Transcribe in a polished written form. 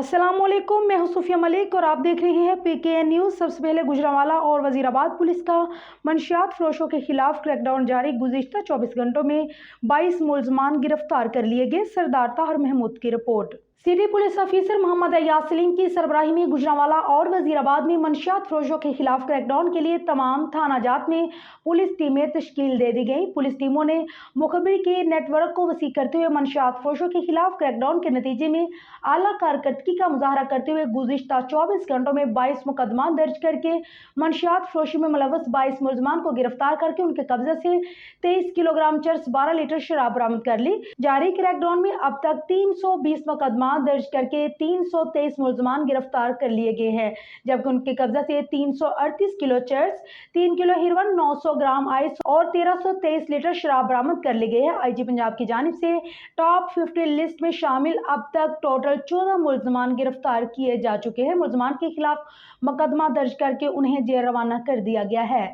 अस्सलामुअलैकुम, मैं हूं सूफिया मलिक और आप देख रहे हैं PKN न्यूज़। सबसे पहले गुजरांवाला और वजीराबाद पुलिस का मंशियात फरोशों के खिलाफ क्रैकडाउन जारी। गुज़िश्ता 24 घंटों में 22 मुलजमान गिरफ्तार कर लिए गए। सरदार ताहर महमूद की report. City police officer Mohammad Ayaz Salim की सरबराही में गुजरांवाला और वजीराबाद में मंशियात फरोशों के खिलाफ क्रैकडाउन के लिए तमाम थाना जात में पुलिस टीमें तश्कील दे दी गई। पुलिस टीमों ने मुखबिर के नेटवर्क को वसी करते हुए मंशियात फरोशों के खिलाफ क्रैकडाउन के नतीजे में आला कारकर्दगी का मुजाहरा करते हुए गुज़िश्ता 24 घंटों में 22 मुकदमा दर्ज करके मंशियात फरोशी में मुलव्वस 22 मुलजमान को गिरफ्तार करके उनके कब्जे से 23 किलोग्राम चर्स 12 लीटर शराब बरामद कर ली। जारी क्रैकडाउन में अब तक 320 मुकदमा दर्ज करके 323 मुलजमान गिरफ्तार कर लिए गए हैं, जबकि उनके कब्जे से 338 kilo cheers, 3 kilo heroin, 900 gram ice और 1323 लीटर शराब बरामद कर ली गई है। IG पंजाब की जानिब से टॉप 50 लिस्ट में शामिल अब तक टोटल 14 मुलजमान गिरफ्तार किए जा चुके हैं। मुलजमान के खिलाफ मुकदमा दर्ज करके उन्हें जेल रवाना कर दिया गया है।